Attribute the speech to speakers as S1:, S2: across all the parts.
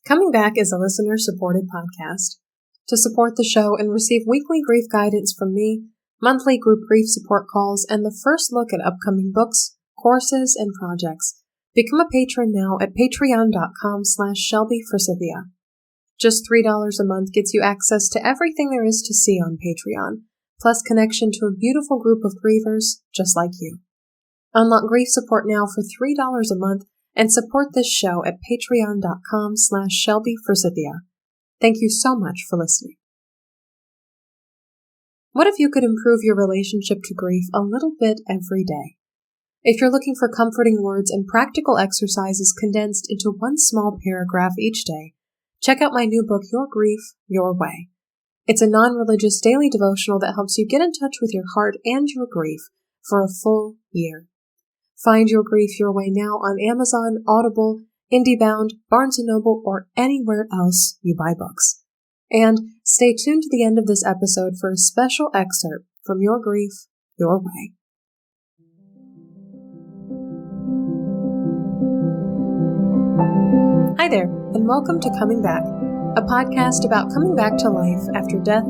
S1: Coming Back is a listener-supported podcast. To support the show and receive weekly grief guidance from me, monthly group grief support calls, and the first look at upcoming books, courses, and projects, become a patron now at patreon.com/ShelbyForsythia. Just $3 a month gets you access to everything there is to see on Patreon, plus connection to a beautiful group of grievers just like you. Unlock grief support now for $3 a month and support this show at patreon.com/ShelbyForsythia. Thank you so much for listening. What if you could improve your relationship to grief a little bit every day? If you're looking for comforting words and practical exercises condensed into one small paragraph each day, check out my new book, Your Grief, Your Way. It's a non-religious daily devotional that helps you get in touch with your heart and your grief for a full year. Find Your Grief, Your Way now on Amazon, Audible, IndieBound, Barnes & Noble, or anywhere else you buy books. And stay tuned to the end of this episode for a special excerpt from Your Grief, Your Way. Hi there, and welcome to Coming Back, a podcast about coming back to life after death,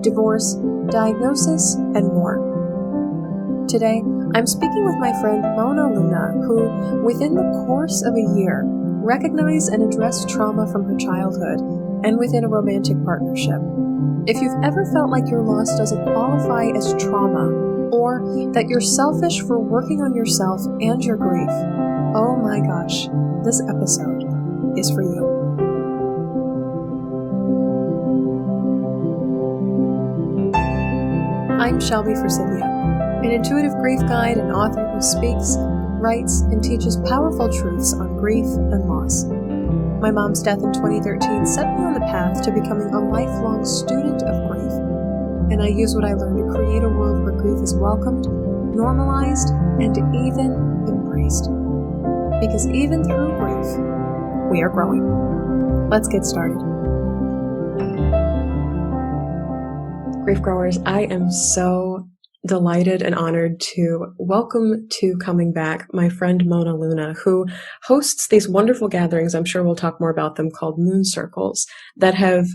S1: divorce, diagnosis, and more. Today, I'm speaking with my friend Mona Luna, who, within the course of a year, recognized and addressed trauma from her childhood and within a romantic partnership. If you've ever felt like your loss doesn't qualify as trauma, or that you're selfish for working on yourself and your grief, oh my gosh, this episode is for you. I'm Shelby Forsythia, an intuitive grief guide and author who speaks, writes, and teaches powerful truths on grief and loss. My mom's death in 2013 set me on the path to becoming a lifelong student of grief, and I use what I learned to create a world where grief is welcomed, normalized, and even embraced. Because even through grief, we are growing. Let's get started. Grief growers, I am so delighted and honored to welcome to Coming Back my friend Mona Luna, who hosts these wonderful gatherings, I'm sure we'll talk more about them, called Moon Circles, that have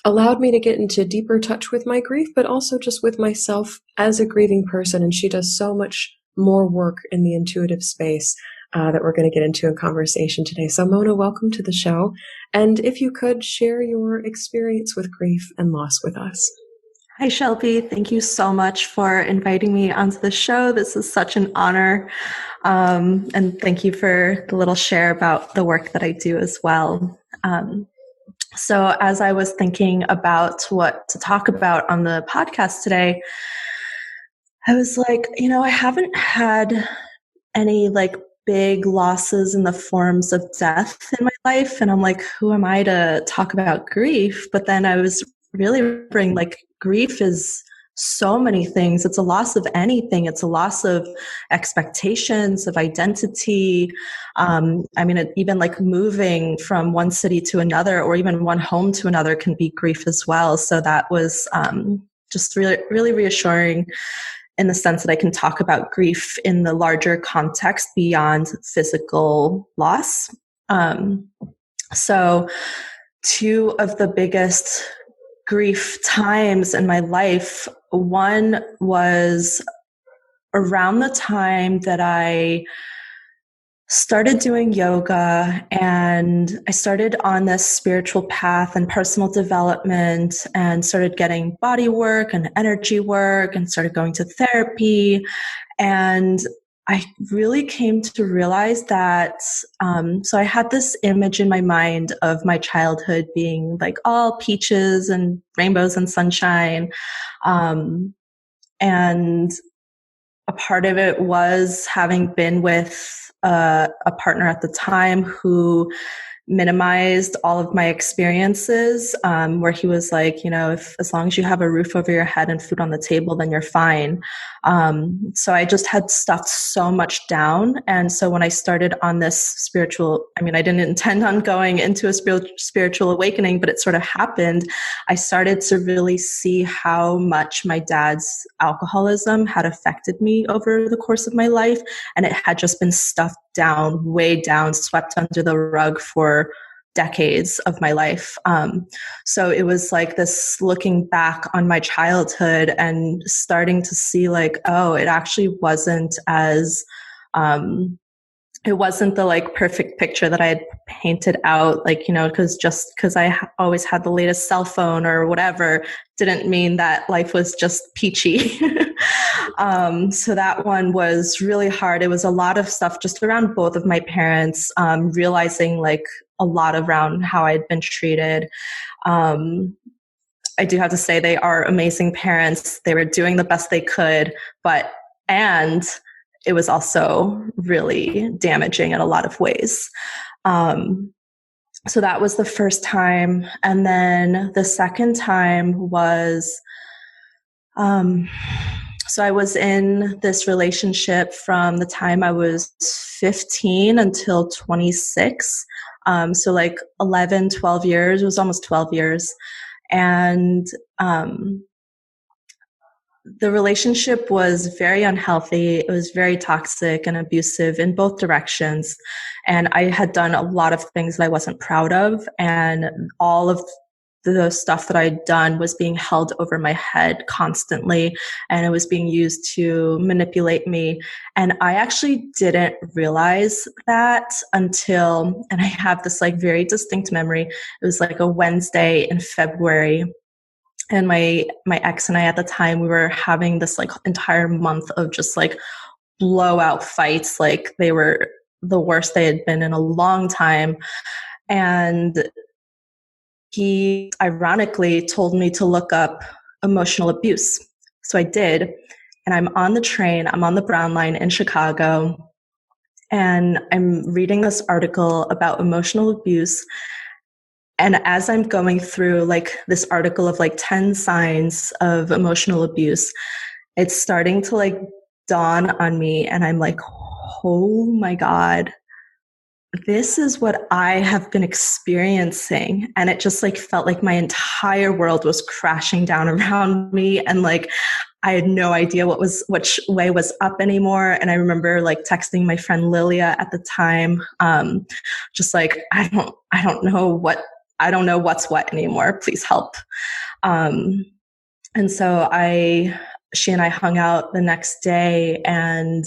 S1: allowed me to get into deeper touch with my grief, but also just with myself as a grieving person. And she does so much more work in the intuitive space that we're going to get into in conversation today. So Mona, welcome to the show. And if you could share your experience with grief and loss with us.
S2: Hi, Shelby. Thank you so much for inviting me onto the show. This is such an honor. And thank you for the little share about the work that I do as well. So as I was thinking about what to talk about on the podcast today, I was like, I haven't had any big losses in the forms of death in my life. And I'm like, who am I to talk about grief? But then I was really remembering grief is so many things. It's a loss of anything. It's a loss of expectations, of identity. Even moving from one city to another or even one home to another can be grief as well. So that was just really, really reassuring in the sense that I can talk about grief in the larger context beyond physical loss. So two of the biggest grief times in my life, one was around the time that I started doing yoga and I started on this spiritual path and personal development and started getting body work and energy work and started going to therapy. And I really came to realize that, so I had this image in my mind of my childhood being all peaches and rainbows and sunshine. And a part of it was having been with a partner at the time who minimized all of my experiences, where he was like, if as long as you have a roof over your head and food on the table, then you're fine. So I just had stuffed so much down. And so when I started on this spiritual, I didn't intend on going into a spiritual awakening, but it sort of happened. I started to really see how much my dad's alcoholism had affected me over the course of my life. And it had just been stuffed down, way down, swept under the rug for decades of my life. So it was like this looking back on my childhood and starting to see like, oh, it actually wasn't as, it wasn't the like perfect picture that I had painted out, like, you know, because just because I always had the latest cell phone or whatever didn't mean that life was just peachy. So that one was really hard. It was a lot of stuff just around both of my parents, realizing like a lot around how I'd been treated. I do have to say they are amazing parents. They were doing the best they could, and it was also really damaging in a lot of ways. So that was the first time. And then the second time was, so I was in this relationship from the time I was 15 until 26. So like 11, 12 years, it was almost 12 years. And, the relationship was very unhealthy. It was very toxic and abusive in both directions. And I had done a lot of things that I wasn't proud of. And all of the stuff that I'd done was being held over my head constantly. And it was being used to manipulate me. And I actually didn't realize that until, and I have this like very distinct memory. It was like a Wednesday in February. And my ex and I at the time, we were having this like entire month of just like blowout fights. Like they were the worst they had been in a long time. And he ironically told me to look up emotional abuse. So I did. And I'm on the train, I'm on the Brown Line in Chicago. And I'm reading this article about emotional abuse. And as I'm going through like this article of like 10 signs of emotional abuse, it's starting to like dawn on me. And I'm like, oh my God, this is what I have been experiencing. And it just like felt like my entire world was crashing down around me. And like, I had no idea which way was up anymore. And I remember like texting my friend Lilia at the time, just like, I don't know what's what anymore. Please help. And so she and I hung out the next day, and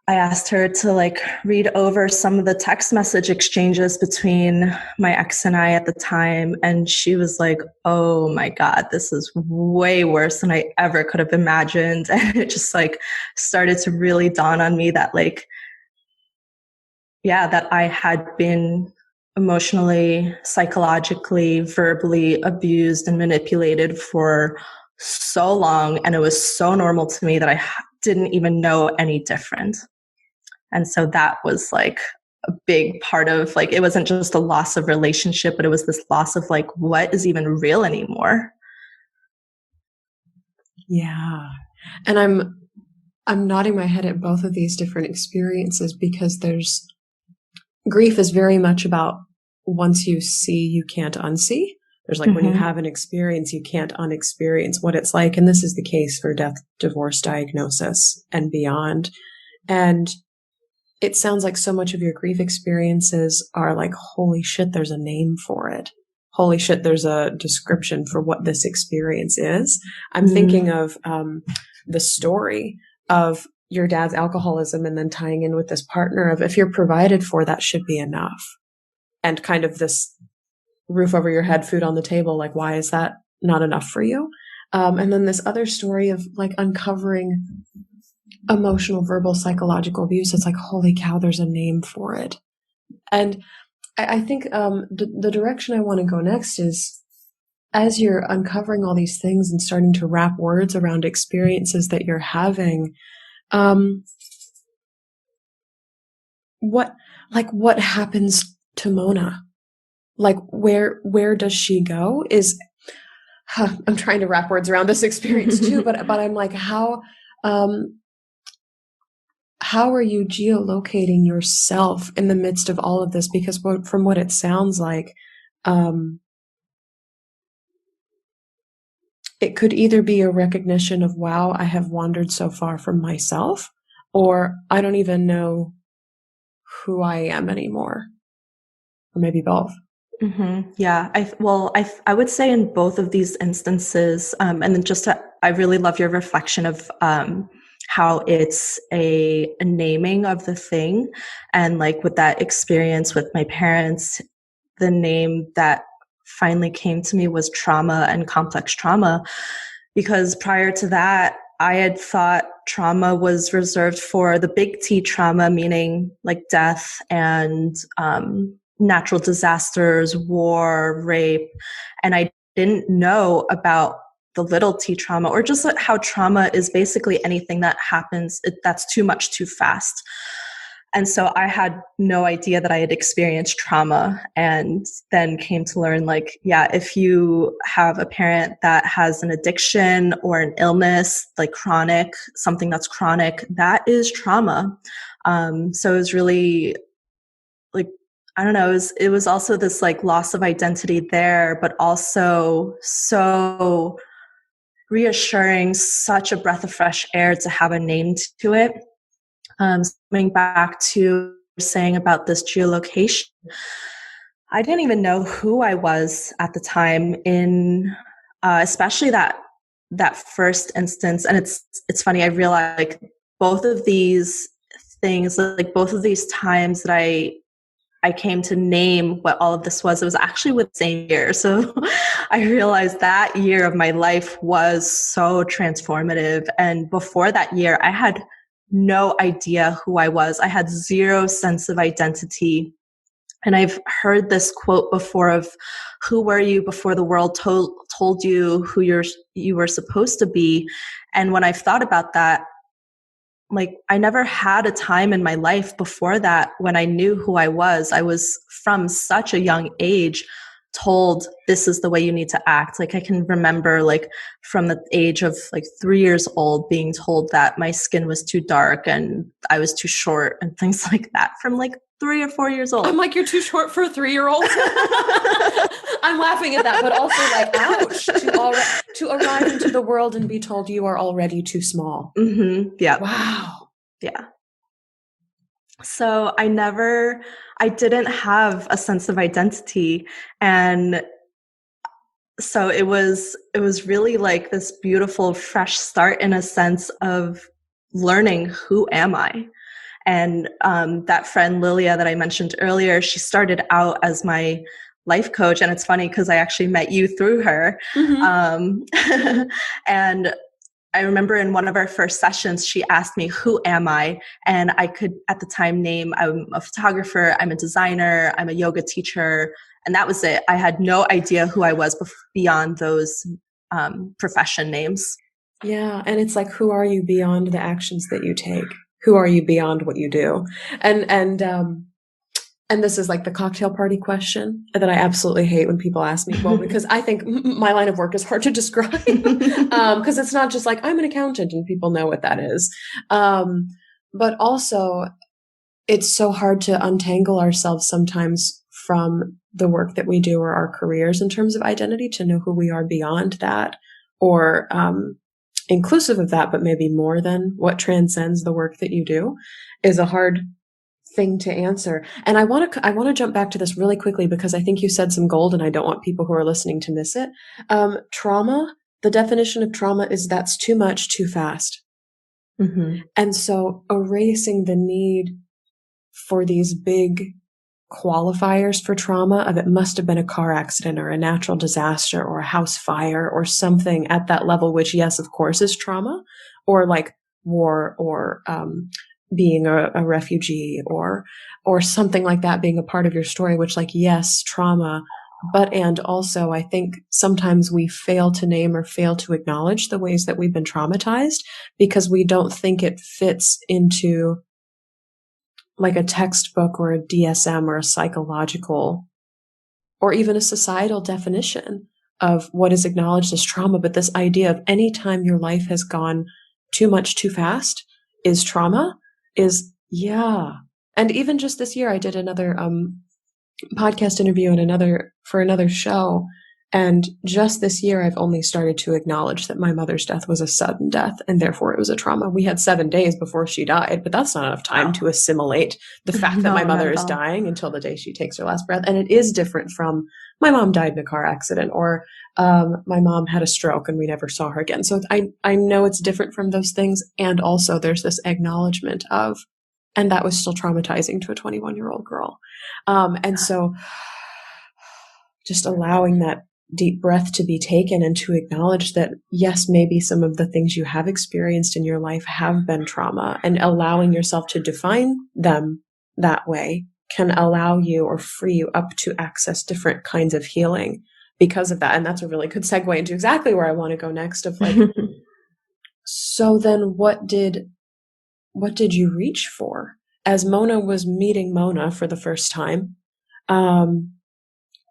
S2: I asked her to like read over some of the text message exchanges between my ex and I at the time. And she was like, oh my God, this is way worse than I ever could have imagined. And it just like started to really dawn on me that like, yeah, that I had been emotionally, psychologically, verbally abused and manipulated for so long. And it was so normal to me that I didn't even know any different. And so that was like a big part of like, it wasn't just a loss of relationship, but it was this loss of like, what is even real anymore?
S1: Yeah. And I'm nodding my head at both of these different experiences because grief is very much about once you see, you can't unsee. There's like when you have an experience, you can't unexperience what it's like. And this is the case for death, divorce, diagnosis, and beyond. And it sounds like so much of your grief experiences are like, holy shit, there's a name for it. Holy shit, there's a description for what this experience is. I'm thinking of the story of your dad's alcoholism and then tying in with this partner of if you're provided for, that should be enough. And kind of this roof over your head, food on the table, like, why is that not enough for you? And then this other story of like uncovering emotional, verbal, psychological abuse. It's like, holy cow, there's a name for it. And I think the direction I want to go next is as you're uncovering all these things and starting to wrap words around experiences that you're having, what happens to Mona? Like, where does she go? I'm trying to wrap words around this experience too, but I'm like, how are you geolocating yourself in the midst of all of this? Because from what it sounds like, it could either be a recognition of, wow, I have wandered so far from myself, or I don't even know who I am anymore. or maybe both?
S2: Yeah, I would say in both of these instances, and then I really love your reflection of how it's a naming of the thing, and like with that experience with my parents, the name that finally came to me was trauma and complex trauma, because prior to that, I had thought trauma was reserved for the big T trauma, meaning like death and natural disasters, war, rape. And I didn't know about the little T trauma, or just how trauma is basically anything that happens that's too much too fast. And so I had no idea that I had experienced trauma, and then came to learn, like, yeah, if you have a parent that has an addiction or an illness, like chronic, something that's chronic, that is trauma. So it was really like, I don't know, it was also this like loss of identity there, but also so reassuring, such a breath of fresh air to have a name to it. Coming back to saying about this geolocation, I didn't even know who I was at the time in, especially that first instance. And it's funny, I realized like both of these things, like both of these times that I came to name what all of this was, it was actually with the same year. So I realized that year of my life was so transformative. And before that year, I had no idea who I was. I had zero sense of identity. And I've heard this quote before of, who were you before the world told you who you were supposed to be? And when I've thought about that, like, I never had a time in my life before that when I knew who I was. I was from such a young age told, this is the way you need to act. Like, I can remember, like, from the age of like 3 years old being told that my skin was too dark and I was too short and things like that, from like 3 or 4 years old.
S1: I'm like, you're too short for a 3-year-old. I'm laughing at that, but also like, ouch, to arrive into the world and be told you are already too small.
S2: Yeah.
S1: Wow.
S2: Yeah. So I didn't have a sense of identity. And so it was really like this beautiful, fresh start in a sense of learning, who am I? And that friend Lilia that I mentioned earlier, she started out as my life coach. And it's funny because I actually met you through her. And I remember in one of our first sessions, she asked me, who am I? And I could at the time name, I'm a photographer, I'm a designer, I'm a yoga teacher. And that was it. I had no idea who I was beyond those profession names.
S1: Yeah. And it's like, who are you beyond the actions that you take? Who are you beyond what you do? And this is like the cocktail party question that I absolutely hate when people ask me, well, because I think my line of work is hard to describe, because it's not just like, I'm an accountant and people know what that is. But also it's so hard to untangle ourselves sometimes from the work that we do or our careers in terms of identity, to know who we are beyond that, or inclusive of that, but maybe more than what transcends the work that you do, is a hard thing to answer. And I want to jump back to this really quickly, because I think you said some gold and I don't want people who are listening to miss it. Trauma, the definition of trauma is that's too much, too fast. And so erasing the need for these big qualifiers for trauma of, it must have been a car accident or a natural disaster or a house fire or something at that level, which, yes, of course, is trauma, or like war, or being a refugee, or something like that being a part of your story, which, like, yes, trauma, but, and also I think sometimes we fail to name or fail to acknowledge the ways that we've been traumatized because we don't think it fits into like a textbook or a DSM or a psychological or even a societal definition of what is acknowledged as trauma. But this idea of any time your life has gone too much, too fast is trauma is, yeah. And even just this year, I did another podcast interview for another show. And just this year, I've only started to acknowledge that my mother's death was a sudden death and therefore it was a trauma. We had 7 days before she died, but that's not enough time to assimilate the fact that my mother is dying until the day she takes her last breath. And it is different from my mom died in a car accident, or my mom had a stroke and we never saw her again. So I know it's different from those things. And also there's this acknowledgement of, and that was still traumatizing to a 21-year-old girl. And so just allowing that deep breath to be taken and to acknowledge that, yes, maybe some of the things you have experienced in your life have been trauma, and allowing yourself to define them that way can allow you or free you up to access different kinds of healing because of that. And that's a really good segue into exactly where I want to go next of like, so then what did you reach for as Mona was meeting Mona for the first time?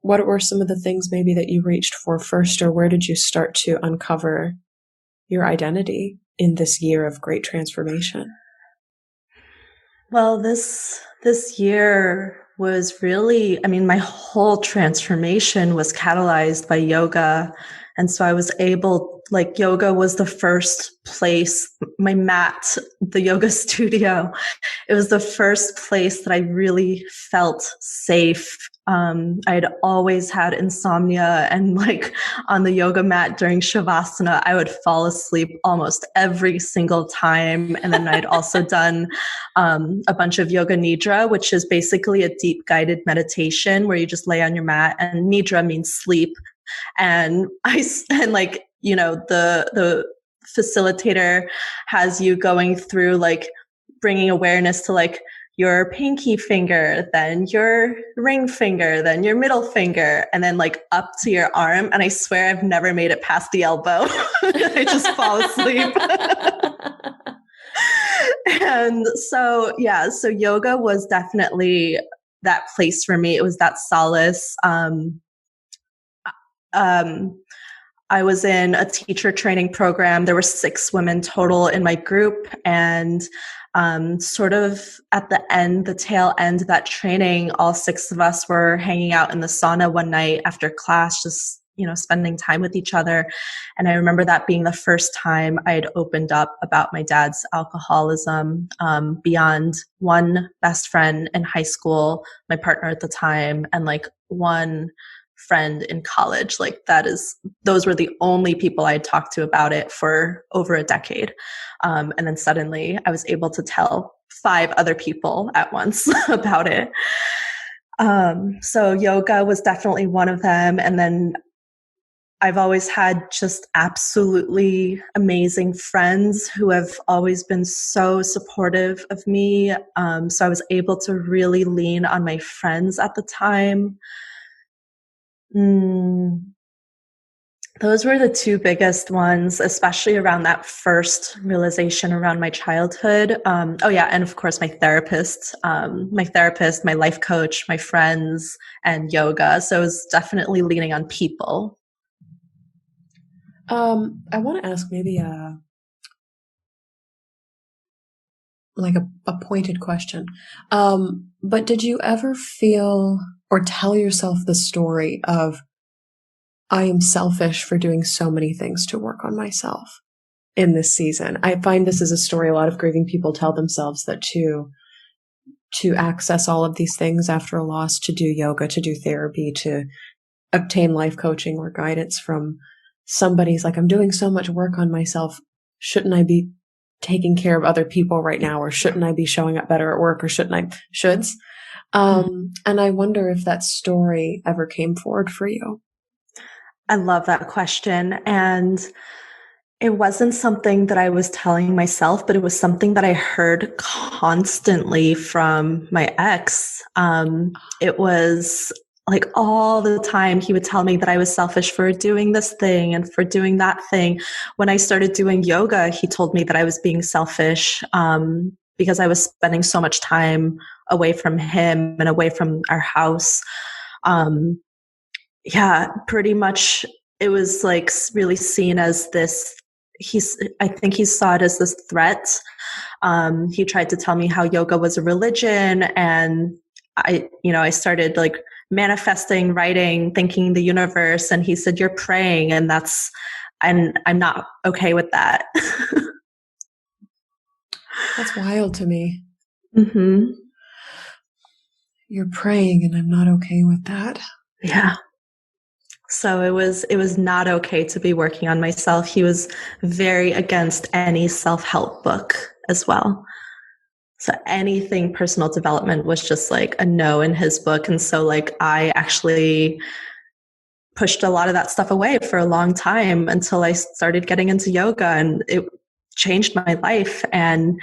S1: What were some of the things maybe that you reached for first, or where did you start to uncover your identity in this year of great transformation?
S2: Well, this year was really, I mean, my whole transformation was catalyzed by yoga. And so I was able, like, yoga was the first place, my mat, the yoga studio, it was the first place that I really felt safe. I'd always had insomnia, and like on the yoga mat during Shavasana, I would fall asleep almost every single time. And then I'd also done a bunch of yoga nidra, which is basically a deep guided meditation where you just lay on your mat, and nidra means sleep. And like, you know, the facilitator has you going through like bringing awareness to like your pinky finger, then your ring finger, then your middle finger, and then like up to your arm. And I swear I've never made it past the elbow. I just fall asleep. And so, yeah, so yoga was definitely that place for me. It was that solace. I was in a teacher training program. There were 6 women total in my group, and sort of at the tail end of that training, all 6 of us were hanging out in the sauna one night after class, just, you know, spending time with each other. And I remember that being the first time I had opened up about my dad's alcoholism, beyond one best friend in high school, my partner at the time, and like one friend in college. Like those were the only people I had talked to about it for over a decade. And then suddenly I was able to tell 5 other people at once about it. So yoga was definitely one of them. And then I've always had just absolutely amazing friends who have always been so supportive of me. So I was able to really lean on my friends at the time. Those were the 2 biggest ones, especially around that first realization around my childhood. Oh yeah, and of course my therapist, my life coach, my friends, and yoga. So it was definitely leaning on people.
S1: I want to ask maybe a pointed question. But did you ever feel or tell yourself the story of, I am selfish for doing so many things to work on myself in this season? I find this is a story a lot of grieving people tell themselves, that to access all of these things after a loss, to do yoga, to do therapy, to obtain life coaching or guidance from somebody's like, I'm doing so much work on myself. Shouldn't I be taking care of other people right now? Or shouldn't I be showing up better at work? Or shoulds? And I wonder if that story ever came forward for you.
S2: I love that question. And it wasn't something that I was telling myself, but it was something that I heard constantly from my ex. It was like all the time he would tell me that I was selfish for doing this thing and for doing that thing. When I started doing yoga, he told me that I was being selfish because I was spending so much time away from him and away from our house. Yeah, pretty much it was like really seen as this, I think he saw it as this threat. He tried to tell me how yoga was a religion, and I started like manifesting, writing, thanking the universe. And he said, you're praying, and I'm not okay with that.
S1: That's wild to me.
S2: Mm-hmm.
S1: You're praying and I'm not okay with that.
S2: Yeah. So it was not okay to be working on myself. He was very against any self-help book as well. So anything personal development was just like a no in his book. And so like I actually pushed a lot of that stuff away for a long time until I started getting into yoga, and it changed my life. And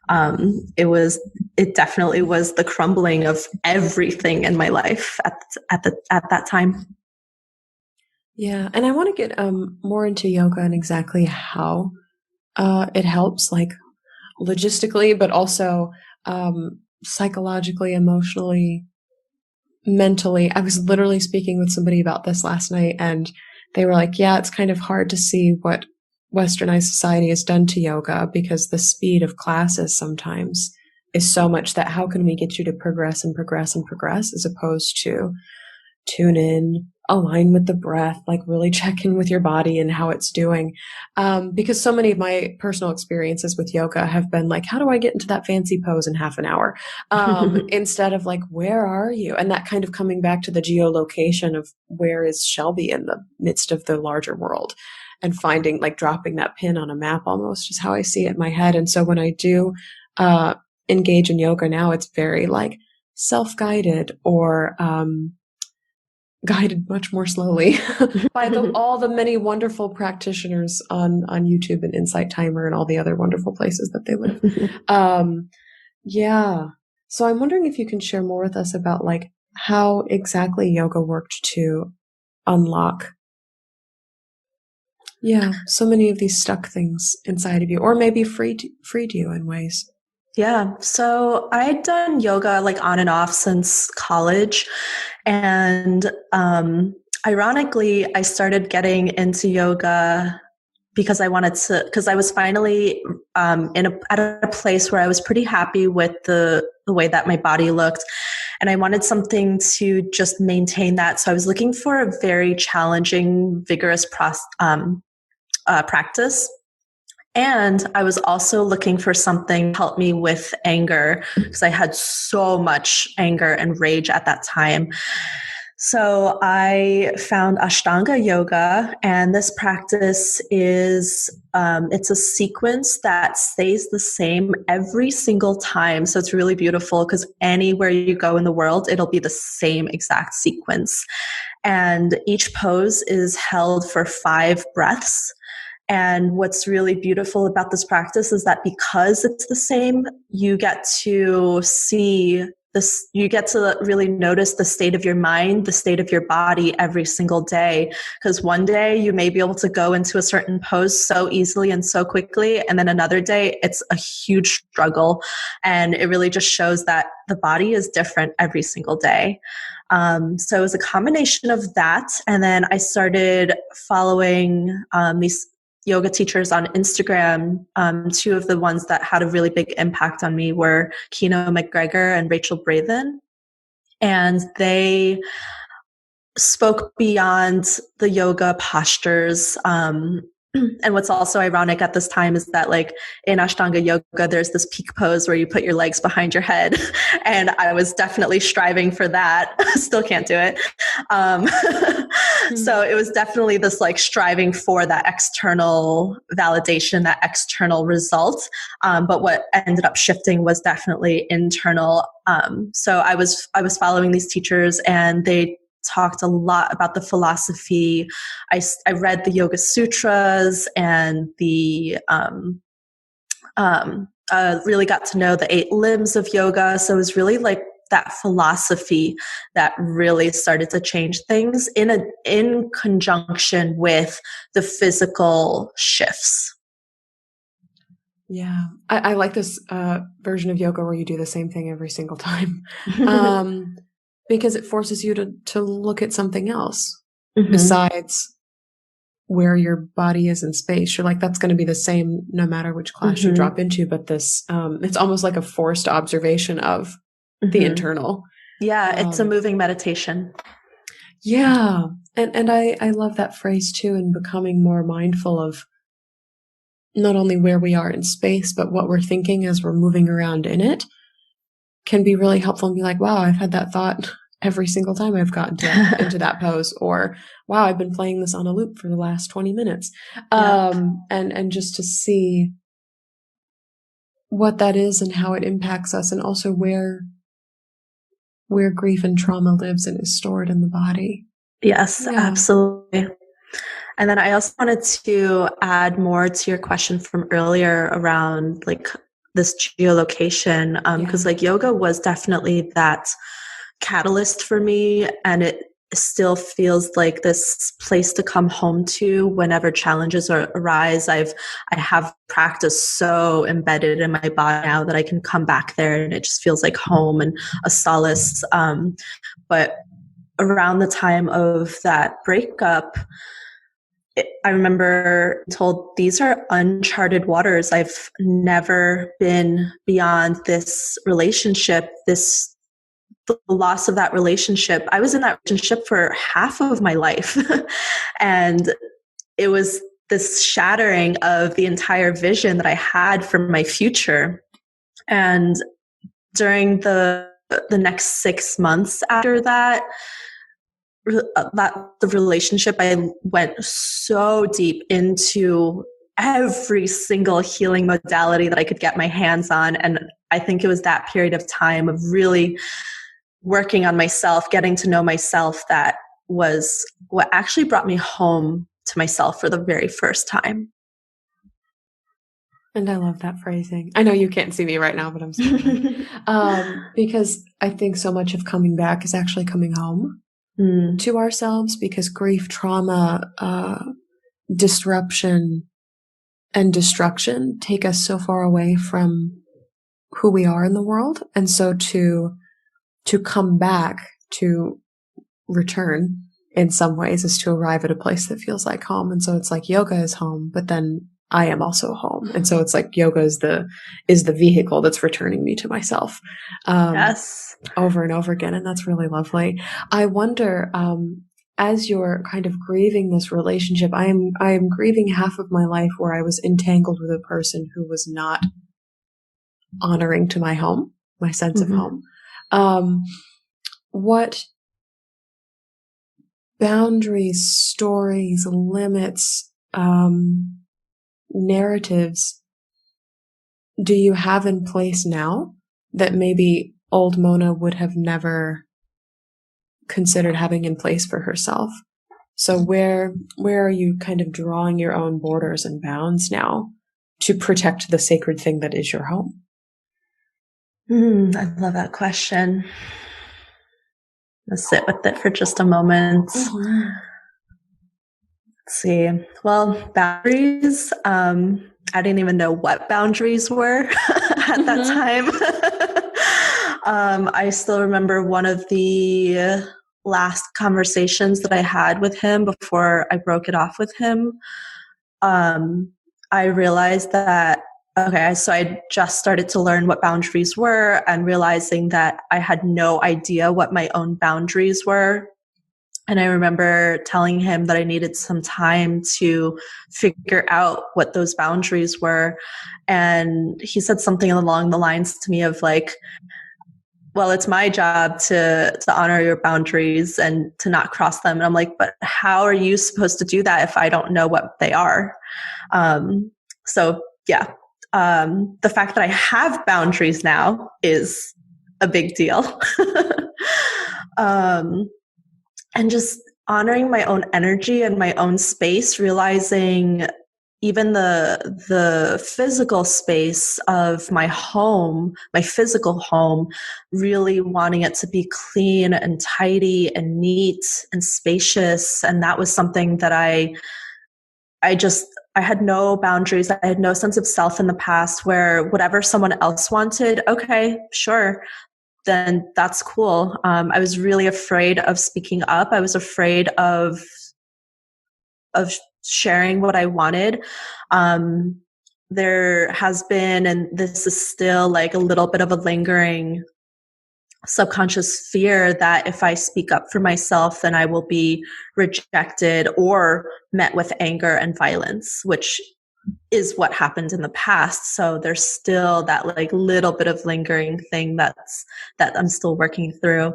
S2: it definitely was the crumbling of everything in my life at that time.
S1: Yeah. And I want to get more into yoga and exactly how it helps, like logistically, but also psychologically, emotionally, mentally. I was literally speaking with somebody about this last night, and they were like, yeah, it's kind of hard to see what westernized society has done to yoga, because the speed of classes sometimes is so much that how can we get you to progress and progress and progress, as opposed to tune in, align with the breath, like really check in with your body and how it's doing. Because so many of my personal experiences with yoga have been like, how do I get into that fancy pose in half an hour? Instead of like, where are you? And that kind of coming back to the geolocation of where is Shelby in the midst of the larger world, and finding, like, dropping that pin on a map almost is how I see it in my head. And so when I do engage in yoga now, it's very like self-guided, or guided much more slowly by all the many wonderful practitioners on YouTube and Insight Timer and all the other wonderful places that they live. Yeah. So I'm wondering if you can share more with us about like how exactly yoga worked to unlock, so many of these stuck things inside of you, or maybe freed you in ways.
S2: Yeah. So I had done yoga like on and off since college. And ironically, I started getting into yoga because I was finally at a place where I was pretty happy with the way that my body looked. And I wanted something to just maintain that. So I was looking for a very challenging, vigorous practice. And I was also looking for something to help me with anger, because I had so much anger and rage at that time. So I found Ashtanga yoga, and this practice is, it's a sequence that stays the same every single time. So it's really beautiful, because anywhere you go in the world, it'll be the same exact sequence. And each pose is held for 5 breaths. And what's really beautiful about this practice is that because it's the same, you get to see this, you get to really notice the state of your mind, the state of your body every single day. Because one day you may be able to go into a certain pose so easily and so quickly, and then another day it's a huge struggle. And it really just shows that the body is different every single day. So it was a combination of that. And then I started following these yoga teachers on Instagram. 2 of the ones that had a really big impact on me were Kino McGregor and Rachel Brathen. And they spoke beyond the yoga postures. And what's also ironic at this time is that, like, in Ashtanga yoga, there's this peak pose where you put your legs behind your head. And I was definitely striving for that. Still can't do it. So it was definitely this like striving for that external validation, that external result. But what ended up shifting was definitely internal. So I was following these teachers, and they talked a lot about the philosophy. I read the Yoga Sutras, and the really got to know the 8 limbs of yoga. So it was really like that philosophy that really started to change things in conjunction with the physical shifts.
S1: Yeah, I like this version of yoga where you do the same thing every single time. Because it forces you to look at something else besides where your body is in space. You're like, that's going to be the same no matter which class you drop into. But this, it's almost like a forced observation of the internal.
S2: Yeah, it's a moving meditation.
S1: Yeah. And I love that phrase too, and becoming more mindful of not only where we are in space, but what we're thinking as we're moving around in it can be really helpful, and be like, wow, I've had that thought every single time I've gotten into that pose, or wow, I've been playing this on a loop for the last 20 minutes. And just to see what that is and how it impacts us, and also where grief and trauma lives and is stored in the body.
S2: Yes, absolutely. And then I also wanted to add more to your question from earlier around like this geolocation, because like yoga was definitely that catalyst for me, and it still feels like this place to come home to whenever challenges arise. I have practice so embedded in my body now that I can come back there and it just feels like home and a solace. But around the time of that breakup, I remember told, these are uncharted waters. I've never been beyond this relationship, the loss of that relationship. I was in that relationship for half of my life. And it was this shattering of the entire vision that I had for my future. And during the next 6 months after that, the relationship, I went so deep into every single healing modality that I could get my hands on. And I think it was that period of time of really working on myself, getting to know myself, that was what actually brought me home to myself for the very first time.
S1: And I love that phrasing. I know you can't see me right now, but I'm smiling. Because I think so much of coming back is actually coming home to ourselves, because grief, trauma, disruption, and destruction take us so far away from who we are in the world. And so to come back, to return in some ways, is to arrive at a place that feels like home. And so it's like yoga is home, but then I am also home. And so it's like yoga is the vehicle that's returning me to myself.
S2: Yes.
S1: Over and over again. And that's really lovely. I wonder, as you're kind of grieving this relationship, I am grieving half of my life where I was entangled with a person who was not honoring to my home, my sense of home. What boundaries, stories, limits, narratives do you have in place now that maybe old Mona would have never considered having in place for herself? So where are you kind of drawing your own borders and bounds now to protect the sacred thing that is your home?
S2: I love that question. Let's sit with it for just a moment. Let's see. Well, boundaries. I didn't even know what boundaries were at that time. I still remember one of the last conversations that I had with him before I broke it off with him. I realized that, okay, so I just started to learn what boundaries were, and realizing that I had no idea what my own boundaries were. And I remember telling him that I needed some time to figure out what those boundaries were. And he said something along the lines to me of like, well, it's my job to honor your boundaries and to not cross them. And I'm like, but how are you supposed to do that if I don't know what they are? So yeah, the fact that I have boundaries now is a big deal. And just honoring my own energy and my own space, realizing even the physical space of my home, my physical home, really wanting it to be clean and tidy and neat and spacious. And that was something that I had no boundaries. I had no sense of self in the past, where whatever someone else wanted, okay, sure, then that's cool. I was really afraid of speaking up. I was afraid of sharing what I wanted. There has been, and this is still like a little bit of a lingering subconscious fear that if I speak up for myself, then I will be rejected or met with anger and violence, which is what happened in the past. So there's still that like little bit of lingering thing that I'm still working through.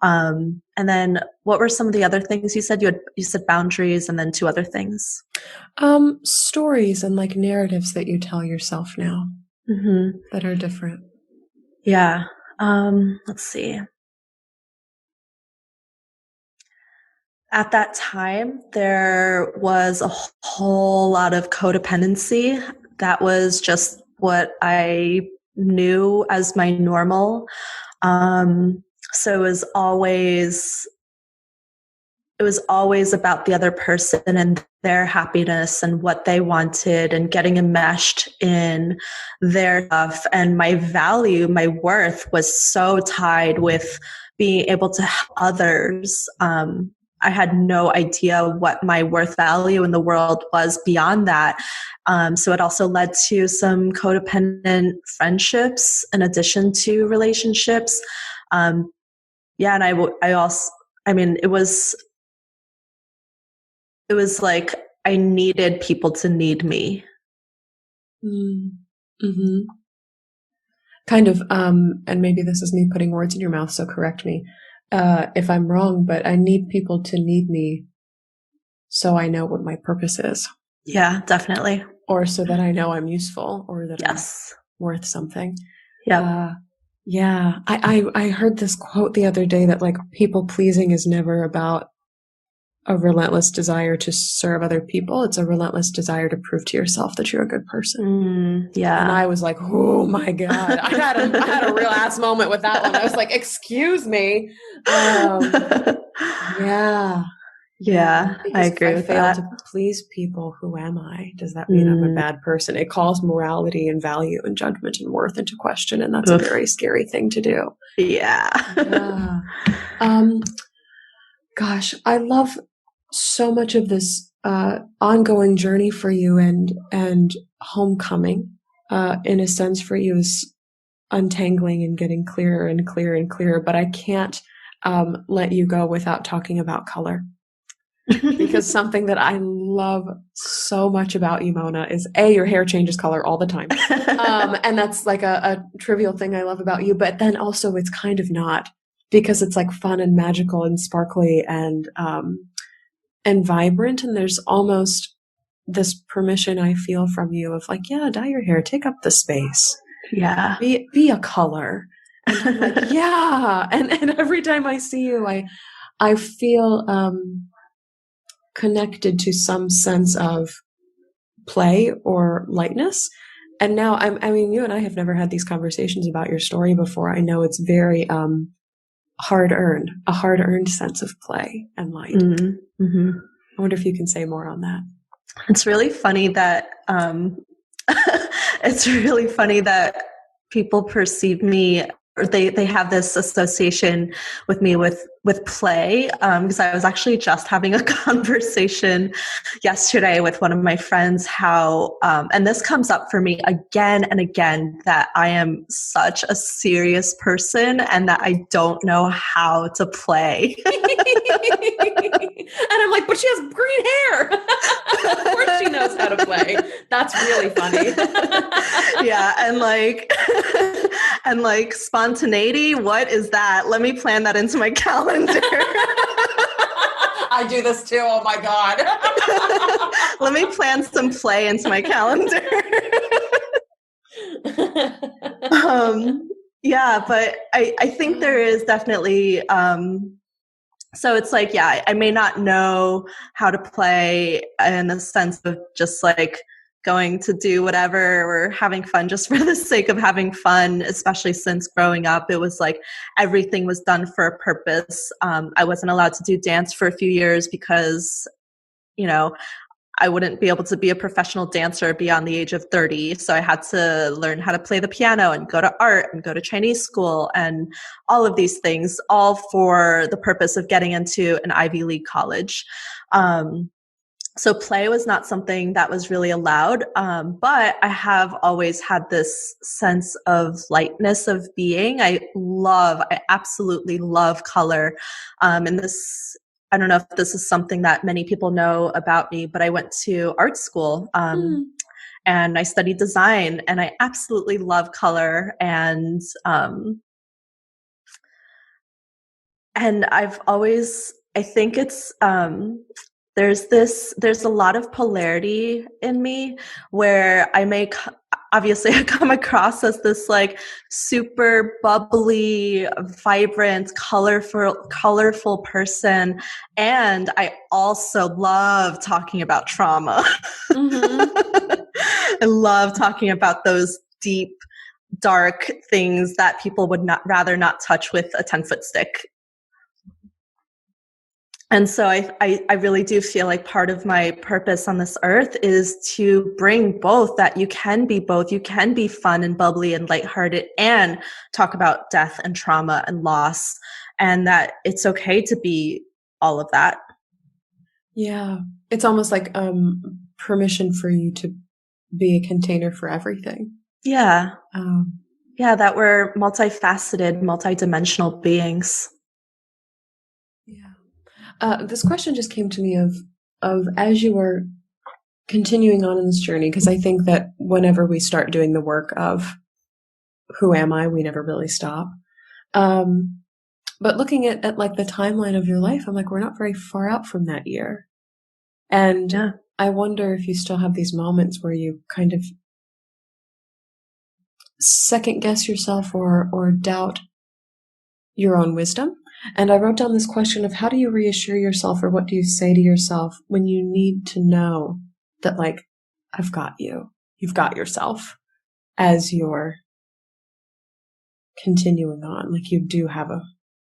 S2: And then what were some of the other things you said? You said boundaries and then two other things.
S1: Stories and like narratives that you tell yourself now that are different.
S2: Yeah. Let's see. At that time, there was a whole lot of codependency. That was just what I knew as my normal. So it was always about the other person and their happiness and what they wanted and getting enmeshed in their stuff. And my value, my worth was so tied with being able to help others. I had no idea what my worth value in the world was beyond that. So it also led to some codependent friendships in addition to relationships. And it was like I needed people to need me.
S1: Mm-hmm. Kind of, and maybe this is me putting words in your mouth, so correct me if I'm wrong, but I need people to need me so I know what my purpose is.
S2: Yeah, definitely.
S1: Or so that I know I'm useful or that I'm worth something.
S2: Yeah.
S1: Yeah. I heard this quote the other day that like people pleasing is never about a relentless desire to serve other people. It's a relentless desire to prove to yourself that you're a good person.
S2: Yeah.
S1: And I was like, oh my God. I had a real ass moment with that one. I was like, excuse me. Yeah.
S2: Yeah, I agree with that. If I fail
S1: to please people, who am I? Does that mean I'm a bad person? It calls morality and value and judgment and worth into question, and that's a very scary thing to do.
S2: Yeah.
S1: Gosh, I love so much of this ongoing journey for you and homecoming, in a sense, for you is untangling and getting clearer and clearer and clearer. But I can't let you go without talking about color. Because something that I love so much about you, Mona, is your hair changes color all the time. And that's like a trivial thing I love about you. But then also it's kind of not, because it's like fun and magical and sparkly and vibrant. And there's almost this permission I feel from you of like, yeah, dye your hair, take up the space.
S2: Yeah.
S1: Be a color. And I'm like, yeah. And every time I see you, I feel connected to some sense of play or lightness. And now I mean, you and I have never had these conversations about your story before. I know it's very hard-earned, a hard-earned sense of play and light. I wonder if you can say more on that.
S2: It's really funny that people perceive me, or they have this association with me with play, because I was actually just having a conversation yesterday with one of my friends how and this comes up for me again and again, that I am such a serious person and that I don't know how to play.
S1: And I'm like, but she has green hair. Of course she knows how to play. That's really funny.
S2: Yeah, and like spontaneity, what is that? Let me plan that into my calendar.
S1: I do this too. Oh my God.
S2: Let me plan some play into my calendar. Yeah, but I think there is definitely, so it's like, yeah, I may not know how to play in the sense of just like going to do whatever or having fun just for the sake of having fun, especially since growing up, it was like everything was done for a purpose. I wasn't allowed to do dance for a few years because, I wouldn't be able to be a professional dancer beyond the age of 30. So I had to learn how to play the piano and go to art and go to Chinese school and all of these things, all for the purpose of getting into an Ivy League college. So play was not something that was really allowed. But I have always had this sense of lightness of being. I absolutely love color. And this, I don't know if this is something that many people know about me, but I went to art school. And I studied design, and I absolutely love color. And I've always, I think it's, there's a lot of polarity in me where obviously I come across as this like super bubbly, vibrant, colorful person. And I also love talking about trauma. Mm-hmm. I love talking about those deep, dark things that people would rather not touch with a 10-foot stick. And so I really do feel like part of my purpose on this earth is to bring both, that you can be both. You can be fun and bubbly and lighthearted and talk about death and trauma and loss, and that it's okay to be all of that.
S1: Yeah. It's almost like permission for you to be a container for everything.
S2: Yeah. Yeah, that we're multifaceted, multidimensional beings.
S1: Yeah. This question just came to me of as you were continuing on in this journey, because I think that whenever we start doing the work of who am I, we never really stop. But looking at like the timeline of your life, I'm like, we're not very far out from that year. And yeah. I wonder if you still have these moments where you kind of second guess yourself or doubt your own wisdom. And I wrote down this question of how do you reassure yourself, or what do you say to yourself when you need to know that, like, I've got you. You've got yourself as you're continuing on. Like, you do have a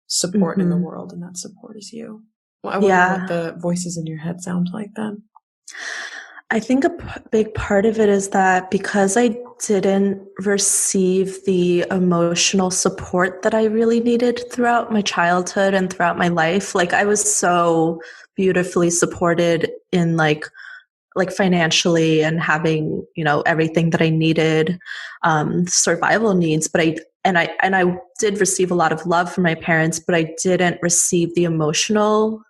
S1: support in the world, and that support is you. Well, I wonder what the voices in your head sound like then.
S2: I think a big part of it is that because I didn't receive the emotional support that I really needed throughout my childhood and throughout my life, like I was so beautifully supported in like financially and having, everything that I needed, survival needs. But I did receive a lot of love from my parents, but I didn't receive the emotional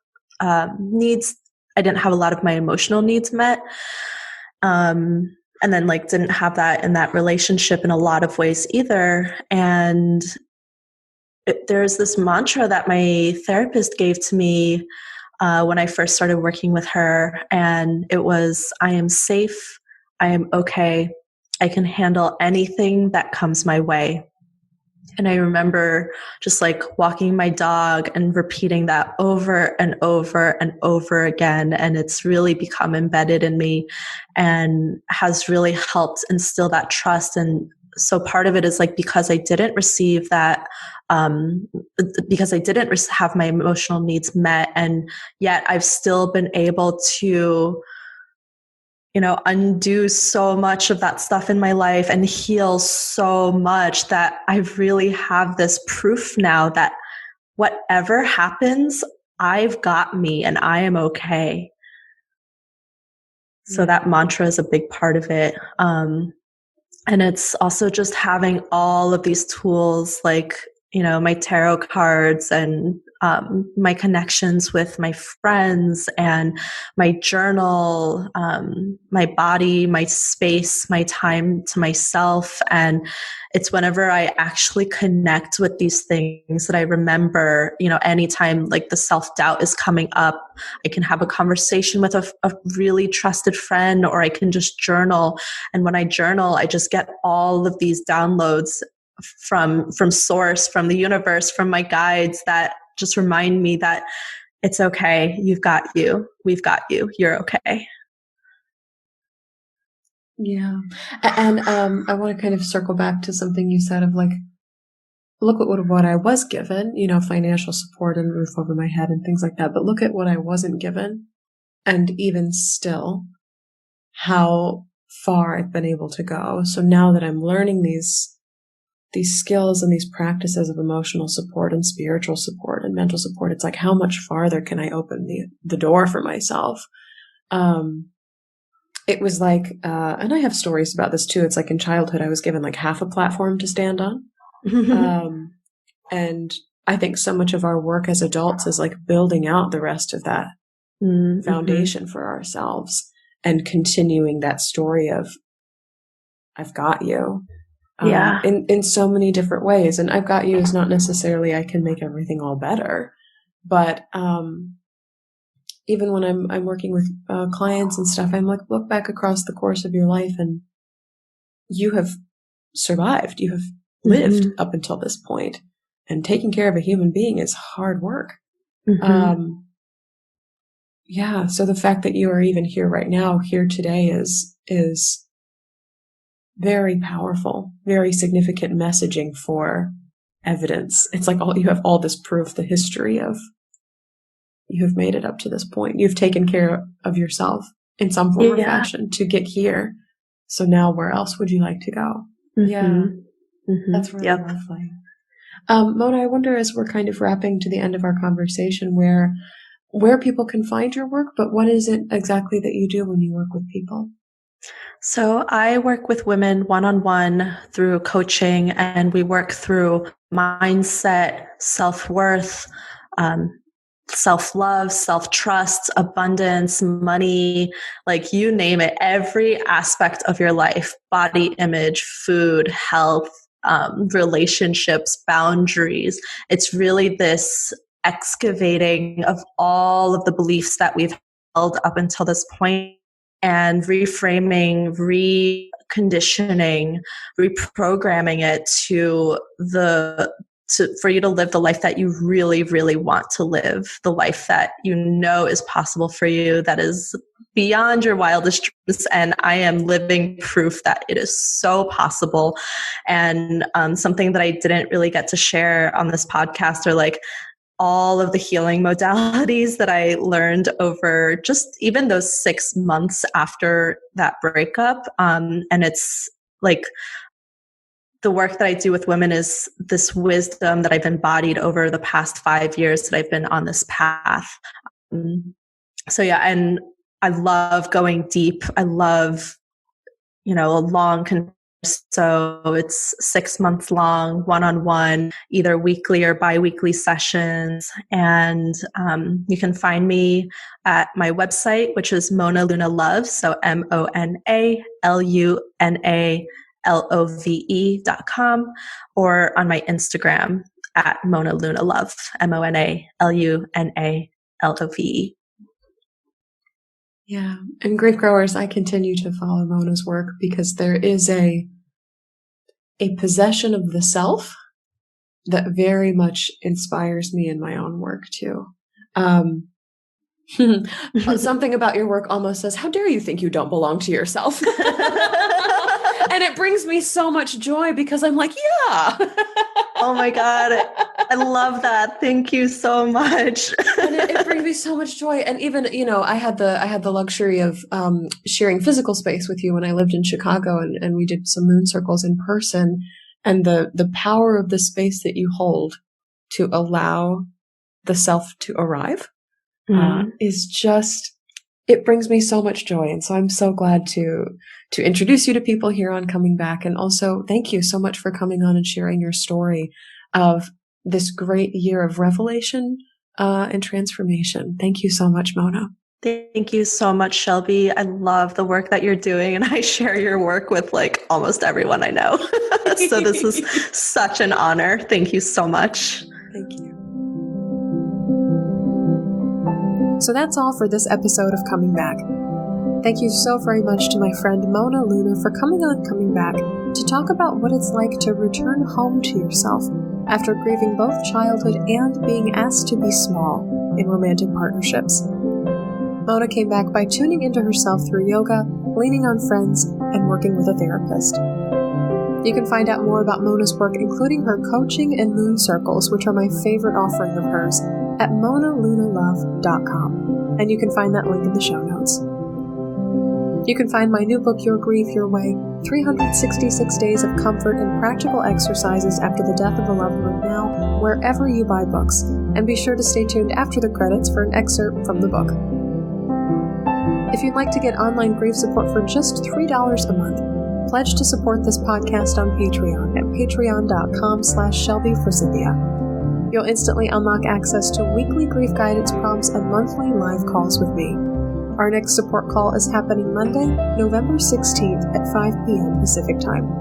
S2: needs. I didn't have a lot of my emotional needs met. And then like didn't have that in that relationship in a lot of ways either. And there's this mantra that my therapist gave to me when I first started working with her. And it was, I am safe. I am okay. I can handle anything that comes my way. And I remember just like walking my dog and repeating that over and over and over again. And it's really become embedded in me and has really helped instill that trust. And so part of it is like, because I didn't receive that, because I didn't have my emotional needs met, and yet I've still been able to undo so much of that stuff in my life and heal so much, that I really have this proof now that whatever happens, I've got me and I am okay. So that mantra is a big part of it. And it's also just having all of these tools, like, my tarot cards and my connections with my friends and my journal, my body, my space, my time to myself. And it's whenever I actually connect with these things that I remember, anytime like the self-doubt is coming up, I can have a conversation with a really trusted friend, or I can just journal. And when I journal, I just get all of these downloads from source, from the universe, from my guides, that just remind me that it's okay. You've got you. We've got you. You're okay.
S1: Yeah. And I want to kind of circle back to something you said of like, look at what I was given, financial support and roof over my head and things like that. But look at what I wasn't given. And even still, how far I've been able to go. So now that I'm learning these skills and these practices of emotional support and spiritual support and mental support, it's like, how much farther can I open the door for myself? it was like, and I have stories about this too. It's like in childhood, I was given like half a platform to stand on. And I think so much of our work as adults is like building out the rest of that foundation for ourselves and continuing that story of, I've got you. In so many different ways. And I've got you is not necessarily I can make everything all better, but even when I'm working with clients and stuff, I'm like, look back across the course of your life and you have survived. You have lived up until this point, and taking care of a human being is hard work. So the fact that you are even here right now, here today is very powerful, very significant messaging for evidence. It's like you have all this proof, the history of you have made it up to this point. You've taken care of yourself in some form or fashion to get here. So now where else would you like to go? That's really lovely. Mona, I wonder, as we're kind of wrapping to the end of our conversation, where people can find your work, but what is it exactly that you do when you work with people?
S2: So I work with women one-on-one through coaching, and we work through mindset, self-worth, self-love, self-trust, abundance, money, like you name it, every aspect of your life, body image, food, health, relationships, boundaries. It's really this excavating of all of the beliefs that we've held up until this point, and reframing, reconditioning, reprogramming it for you to live the life that you really, really want to live, the life that you know is possible for you, that is beyond your wildest dreams. And I am living proof that it is so possible. And something that I didn't really get to share on this podcast are like all of the healing modalities that I learned over just even those 6 months after that breakup. And it's like, the work that I do with women is this wisdom that I've embodied over the past 5 years that I've been on this path. And I love going deep. I love, a long so it's 6 months long, one-on-one, either weekly or bi-weekly sessions. And you can find me at my website, which is Mona Luna Love. So MonaLunalove.com, or on my Instagram at Mona Luna Love, MonaLunalove.
S1: Yeah. And Grief Growers, I continue to follow Mona's work because there is a possession of the self that very much inspires me in my own work too. Something about your work almost says, how dare you think you don't belong to yourself? And it brings me so much joy because I'm like, yeah.
S2: Oh my God. I love that. Thank you so much.
S1: And it brings me so much joy. And even, I had the luxury of sharing physical space with you when I lived in Chicago, and we did some moon circles in person. And the power of the space that you hold to allow the self to arrive is just, it brings me so much joy. And so I'm so glad to introduce you to people here on Coming Back. And also thank you so much for coming on and sharing your story of this great year of revelation and transformation. Thank you so much, Mona.
S2: Thank you so much, Shelby. I love the work that you're doing, and I share your work with like almost everyone I know. So this is such an honor. Thank you so much.
S1: Thank you. So that's all for this episode of Coming Back. Thank you so very much to my friend Mona Luna for coming on Coming Back to talk about what it's like to return home to yourself after grieving both childhood and being asked to be small in romantic partnerships. Mona came back by tuning into herself through yoga, leaning on friends, and working with a therapist. You can find out more about Mona's work, including her coaching and moon circles, which are my favorite offering of hers, at MonaLunaLove.com, and you can find that link in the show notes. You can find my new book, Your Grief, Your Way, 366 Days of Comfort and Practical Exercises After the Death of a Loved One now, wherever you buy books, and be sure to stay tuned after the credits for an excerpt from the book. If you'd like to get online grief support for just $3 a month, pledge to support this podcast on Patreon at patreon.com/ShelbyForsythia. You'll instantly unlock access to weekly grief guidance prompts and monthly live calls with me. Our next support call is happening Monday, November 16th at 5 p.m. Pacific Time.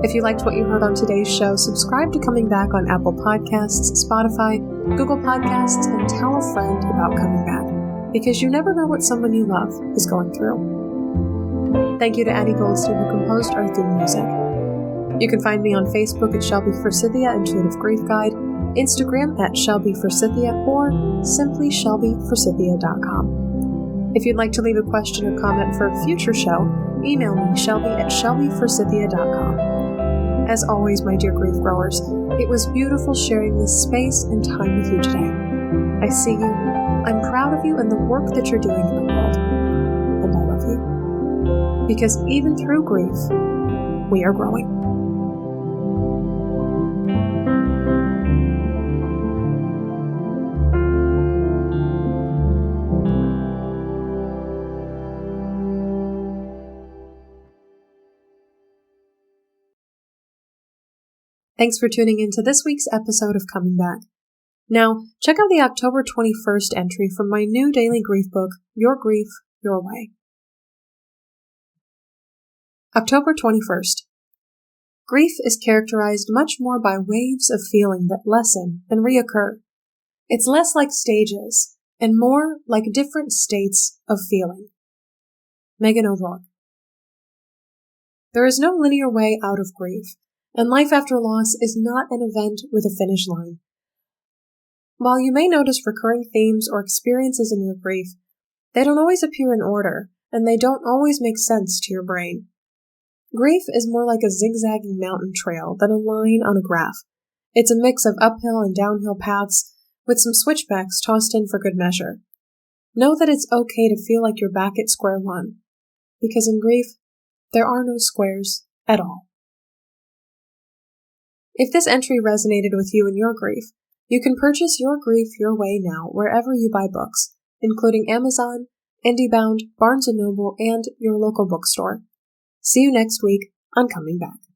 S1: If you liked what you heard on today's show, subscribe to Coming Back on Apple Podcasts, Spotify, Google Podcasts, and tell a friend about Coming Back, because you never know what someone you love is going through. Thank you to Addie Goldstein, who composed our theme music. You can find me on Facebook at Shelby Forsythia Intuitive Grief Guide, Instagram at Shelby Forsythia, or simply shelbyforsythia.com. If you'd like to leave a question or comment for a future show, email me, Shelby at shelbyforsythia.com. As always, my dear grief growers, it was beautiful sharing this space and time with you today. I see you, I'm proud of you and the work that you're doing in the world, and I love you. Because even through grief, we are growing. Thanks for tuning in to this week's episode of Coming Back. Now, check out the October 21st entry from my new daily grief book, Your Grief, Your Way. October 21st. Grief is characterized much more by waves of feeling that lessen and reoccur. It's less like stages and more like different states of feeling. Megan O'Rourke. There is no linear way out of grief, and life after loss is not an event with a finish line. While you may notice recurring themes or experiences in your grief, they don't always appear in order, and they don't always make sense to your brain. Grief is more like a zigzagging mountain trail than a line on a graph. It's a mix of uphill and downhill paths, with some switchbacks tossed in for good measure. Know that it's okay to feel like you're back at square one, because in grief, there are no squares at all. If this entry resonated with you in your grief, you can purchase Your Grief, Your Way now wherever you buy books, including Amazon, IndieBound, Barnes & Noble, and your local bookstore. See you next week on Coming Back.